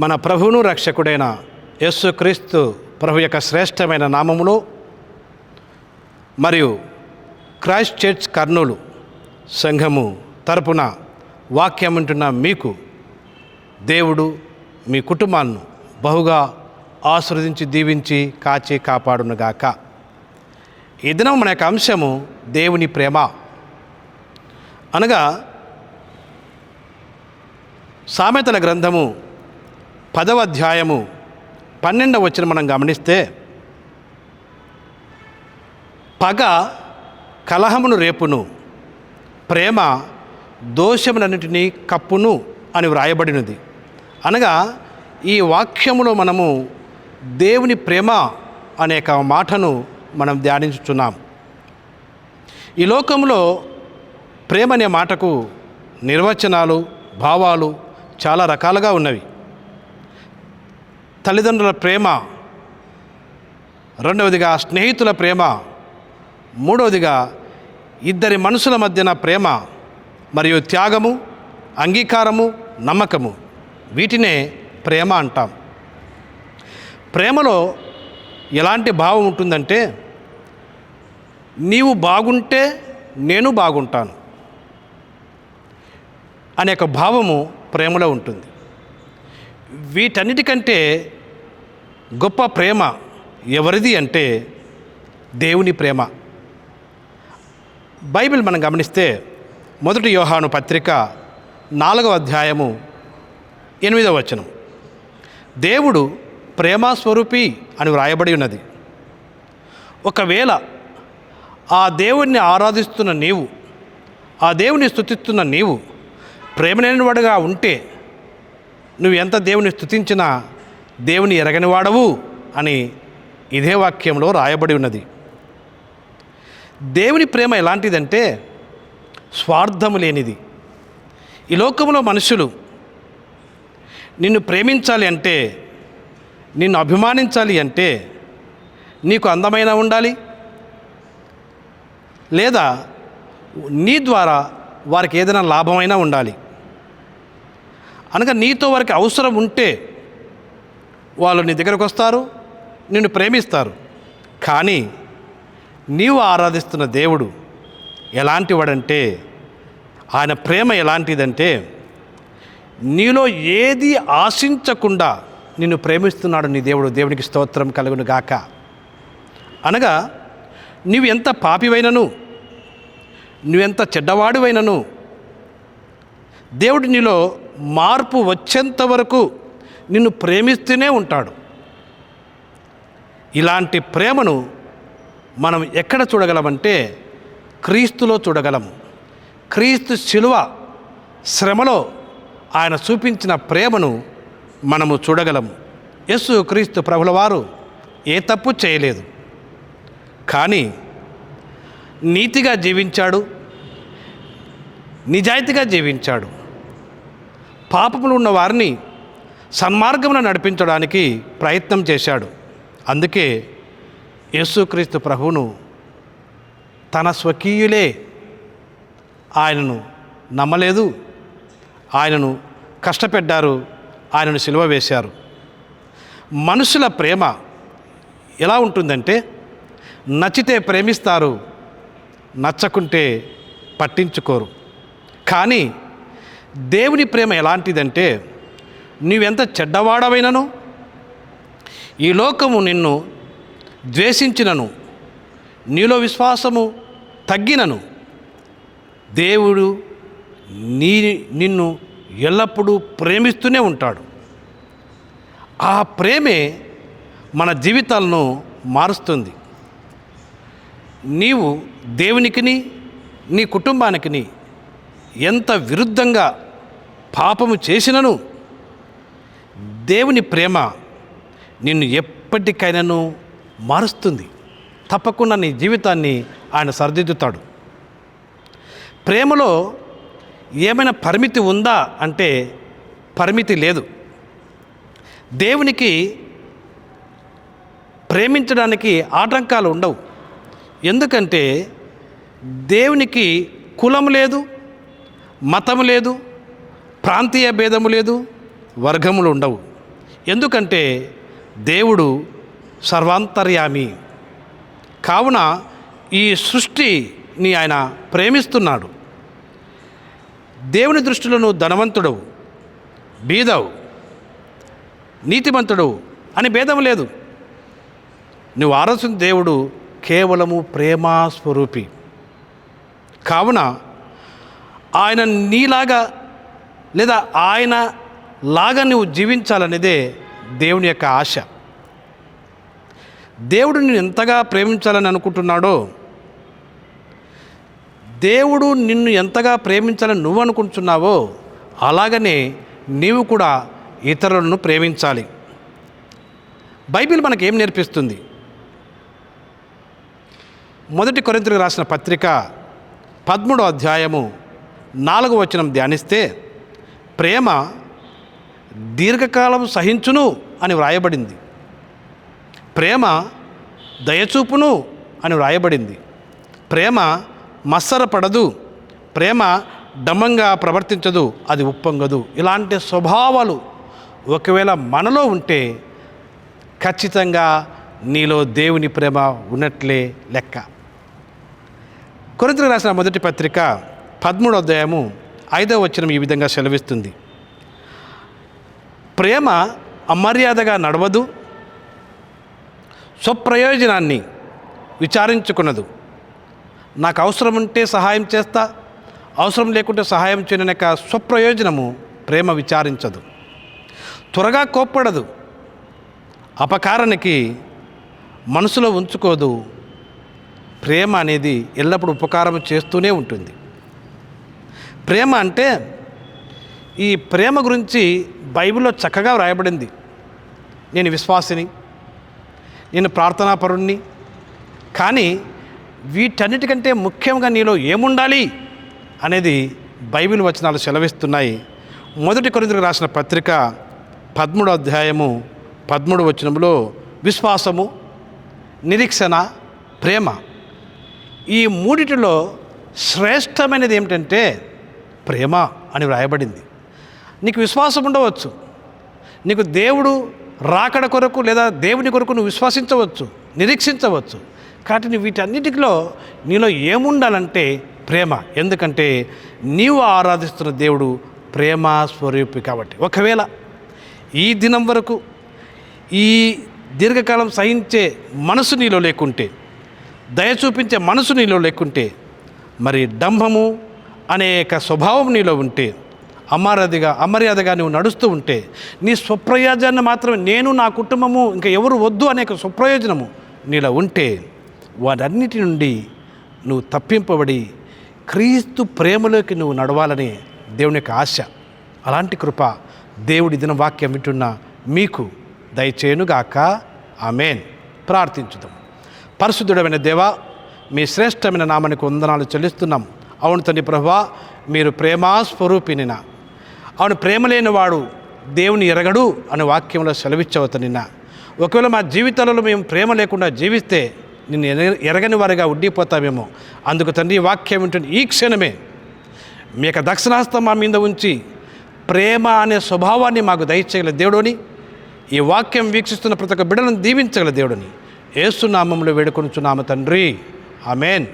మన ప్రభువును రక్షకుడైన యేసుక్రీస్తు ప్రభు యొక్క శ్రేష్టమైన నామములో మరియు క్రైస్ట్ చర్చ్ కర్నూలు సంఘము తరపున వాక్యం వింటున్న మీకు దేవుడు మీ కుటుంబాలను బహుగా ఆశీర్వదించి దీవించి కాచి కాపాడునుగాక. ఈ దినం మన యొక్క అంశము దేవుని ప్రేమ అనగా సామెతల గ్రంథము 10వ అధ్యాయము 12వ వచనం మనం గమనిస్తే, పగ కలహమును రేపును, ప్రేమ దోషములన్నిటినీ కప్పును అని వ్రాయబడినది. అనగా ఈ వాక్యములో మనము దేవుని ప్రేమ అనేక మాటను మనం ధ్యానించుచున్నాం. ఈ లోకంలో ప్రేమ అనే మాటకు నిర్వచనాలు, భావాలు చాలా రకాలుగా ఉన్నవి. తల్లిదండ్రుల ప్రేమ, రెండవదిగా స్నేహితుల ప్రేమ, మూడవదిగా ఇద్దరి మనుషుల మధ్యన ప్రేమ, మరియు త్యాగము, అంగీకారము, నమ్మకము, వీటినే ప్రేమ అంటాం. ప్రేమలో ఎలాంటి భావం ఉంటుందంటే, నీవు బాగుంటే నేను బాగుంటాను అనే ఒక భావము ప్రేమలో ఉంటుంది. వీటన్నిటికంటే గొప్ప ప్రేమ ఎవరిది అంటే దేవుని ప్రేమ. బైబిల్ మనం గమనిస్తే 1 యోహాను పత్రిక 4వ అధ్యాయము 8వ వచనం, దేవుడు ప్రేమస్వరూపి అని వ్రాయబడి ఉన్నది. ఒకవేళ ఆ దేవుణ్ణి ఆరాధిస్తున్న నీవు, ఆ దేవుని స్తుతిస్తున్న నీవు ప్రేమ లేనివాడుగా ఉంటే నువ్వు ఎంత దేవుని స్తుతించినా దేవుని ఎరగని వాడవు అని ఇదే వాక్యంలో రాయబడి ఉన్నది. దేవుని ప్రేమ ఎలాంటిదంటే స్వార్థము లేనిది. ఈ లోకంలో మనుషులు నిన్ను ప్రేమించాలి అంటే, నిన్ను అభిమానించాలి అంటే నీకు అందమైన ఉండాలి, లేదా నీ ద్వారా వారికి ఏదైనా లాభమైనా ఉండాలి. అనగా నీతో వారికి అవసరం ఉంటే వాళ్ళు నీ దగ్గరకు వస్తారు, నిన్ను ప్రేమిస్తారు. కానీ నీవు ఆరాధిస్తున్న దేవుడు ఎలాంటి వాడంటే, ఆయన ప్రేమ ఎలాంటిదంటే నీలో ఏది ఆశించకుండా నిన్ను ప్రేమిస్తున్నాడు నీ దేవుడు. దేవునికి స్తోత్రం కలుగును గాక. అనగా నీవు ఎంత పాపివైనను, నువ్వెంత చెడ్డవాడివైనను, దేవుడు నీలో మార్పు వచ్చేంత వరకు నిన్ను ప్రేమిస్తూనే ఉంటాడు. ఇలాంటి ప్రేమను మనం ఎక్కడ చూడగలమంటే క్రీస్తులో చూడగలము. క్రీస్తు శిలువ శ్రమలో ఆయన చూపించిన ప్రేమను మనము చూడగలము. యేసు క్రీస్తు ప్రభుల వారు ఏ తప్పు చేయలేదు, కానీ నీతిగా జీవించాడు, నిజాయితీగా జీవించాడు. పాపములు ఉన్న వారిని సన్మార్గమున నడిపించడానికి ప్రయత్నం చేశాడు. అందుకే యేసుక్రీస్తు ప్రభువును తన స్వకీయులే ఆయనను నమ్మలేదు, ఆయనను కష్టపెట్టారు, ఆయనను సిలువ వేశారు. మనుషుల ప్రేమ ఎలా ఉంటుందంటే, నచ్చితే ప్రేమిస్తారు, నచ్చకుంటే పట్టించుకోరు. కానీ దేవుని ప్రేమ ఎలాంటిదంటే, నీవెంత చెడ్డవాడవైనను, ఈ లోకము నిన్ను ద్వేషించినను, నీలో తగ్గినను, దేవుడు నిన్ను ఎల్లప్పుడూ ప్రేమిస్తూనే ఉంటాడు. ఆ ప్రేమే మన జీవితాలను మారుస్తుంది. నీవు దేవునికిని నీ కుటుంబానికిని ఎంత విరుద్ధంగా పాపము చేసినను, దేవుని ప్రేమ నిన్ను ఎప్పటికైనాను మారుస్తుంది. తప్పకుండా నీ జీవితాన్ని ఆయన సరిదిద్దుతాడు. ప్రేమలో ఏమైనా పరిమితి ఉందా అంటే పరిమితి లేదు. దేవునికి ప్రేమించడానికి ఆటంకాలు ఉండవు. ఎందుకంటే దేవునికి కులం లేదు, మతము లేదు, ప్రాంతీయ భేదము లేదు, వర్గములు ఉండవు. ఎందుకంటే దేవుడు సర్వాంతర్యామి. కావున ఈ సృష్టిని ఆయన ప్రేమిస్తున్నాడు. దేవుని దృష్టిలో నువ్వు ధనవంతుడవు, బీదవు, నీతిమంతుడు అని భేదం లేదు. నువ్వు ఆరాధిస్తున్న దేవుడు కేవలము ప్రేమా స్వరూపి. కావున ఆయన నీలాగా లేదా ఆయన లాగా నువ్వు జీవించాలనేదే దేవుని యొక్క ఆశ. దేవుడు నిన్ను ఎంతగా ప్రేమించాలని అనుకుంటున్నాడో, దేవుడు నిన్ను ఎంతగా ప్రేమించాలని నువ్వు అనుకుంటున్నావో అలాగనే నీవు కూడా ఇతరులను ప్రేమించాలి. బైబిల్ మనకేం నేర్పిస్తుంది? 1 కొరింథీయులకు రాసిన పత్రిక 13వ అధ్యాయము 4వ వచనం ధ్యానిస్తే, ప్రేమ దీర్ఘకాలం సహించును అని వ్రాయబడింది. ప్రేమ దయచూపును అని వ్రాయబడింది. ప్రేమ మత్సరపడదు, ప్రేమ డమ్మంగా ప్రవర్తించదు, అది ఉప్పొంగదు. ఇలాంటి స్వభావాలు ఒకవేళ మనలో ఉంటే ఖచ్చితంగా నీలో దేవుని ప్రేమ ఉన్నట్లే లెక్క. కొరింథీయులకు రాసిన 1 పత్రిక 13వ అధ్యాయము 5వ వచనం ఈ విధంగా సెలవిస్తుంది. ప్రేమ అమర్యాదగా నడవదు, స్వప్రయోజనాన్ని విచారించుకున్నదు. నాకు అవసరం ఉంటే సహాయం చేస్తా, అవసరం లేకుంటే సహాయం చేయని యొక్క స్వప్రయోజనము ప్రేమ విచారించదు. త్వరగా కోప్పడదు, అపకారానికి మనసులో ఉంచుకోదు. ప్రేమ అనేది ఎల్లప్పుడూ ఉపకారం చేస్తూనే ఉంటుంది. ప్రేమ అంటే, ఈ ప్రేమ గురించి బైబిల్లో చక్కగా వ్రాయబడింది. నేను విశ్వాసిని, నేను ప్రార్థనాపరుణ్ణి, కానీ వీటన్నిటికంటే ముఖ్యంగా నీలో ఏముండాలి అనేది బైబిల్ వచనాలు సెలవిస్తున్నాయి. 1 కొరింథీయులకు రాసిన పత్రిక 13వ అధ్యాయము 13వ వచనంలో విశ్వాసము, నిరీక్షణ, ప్రేమ, ఈ మూడిటిలో శ్రేష్టమైనది ఏమిటంటే ప్రేమ అని వ్రాయబడింది. నీకు విశ్వాసం ఉండవచ్చు, నీకు దేవుడు రాకడ కొరకు లేదా దేవుని కొరకు నువ్వు విశ్వసించవచ్చు, నిరీక్షించవచ్చు. కాబట్టి వీటన్నిటిలో నీలో ఏముండాలంటే ప్రేమ. ఎందుకంటే నీవు ఆరాధిస్తున్న దేవుడు ప్రేమ స్వరూపి కాబట్టి. ఒకవేళ ఈ దినం వరకు ఈ దీర్ఘకాలం సహించే మనసు నీలో లేకుంటే, దయ చూపించే మనసు నీలో లేకుంటే, మరి డంభము అనేక స్వభావం నీలో ఉంటే, అమర్యాదగా నువ్వు నడుస్తూ ఉంటే, నీ స్వప్రయోజనాన్ని మాత్రమే నేను, నా కుటుంబము, ఇంకా ఎవరు వద్దు అనేక స్వప్రయోజనము నీలో ఉంటే, వాటన్నిటి నుండి నువ్వు తప్పింపబడి క్రీస్తు ప్రేమలోకి నువ్వు నడవాలని దేవుని యొక్క ఆశ. అలాంటి కృప దేవుడి దిన వాక్యం వింటున్న మీకు దయచేయునుగాక. ఆమేన్. ప్రార్థించుదాం. పరిశుద్ధుడమైన దేవా, మీ శ్రేష్టమైన నామానికి వందనాలు చెల్లిస్తున్నాం. అవును తండ్రి ప్రభువా, మీరు ప్రేమాస్వరూపినిన, అవును ప్రేమ లేనివాడు దేవుని ఎరగడు అనే వాక్యంలో సెలవిచ్చవత నిన్న. ఒకవేళ మా జీవితాలలో మేము ప్రేమ లేకుండా జీవిస్తే నిన్ను ఎరగని వారిగా ఉండిపోతామేమో. అందుకు తండ్రి వాక్యం వింటున్న ఈ క్షణమే మీ యొక్క దక్షిణాస్తం మా మీద ఉంచి ప్రేమ అనే స్వభావాన్ని మాకు దయచేయగల దేవుడని, ఈ వాక్యం వీక్షిస్తున్న ప్రతి ఒక్క బిడ్డలను దీవించగల దేవుడని యేసు నామములో వేడుకొనుచున్నాము తండ్రి. ఆమేన్.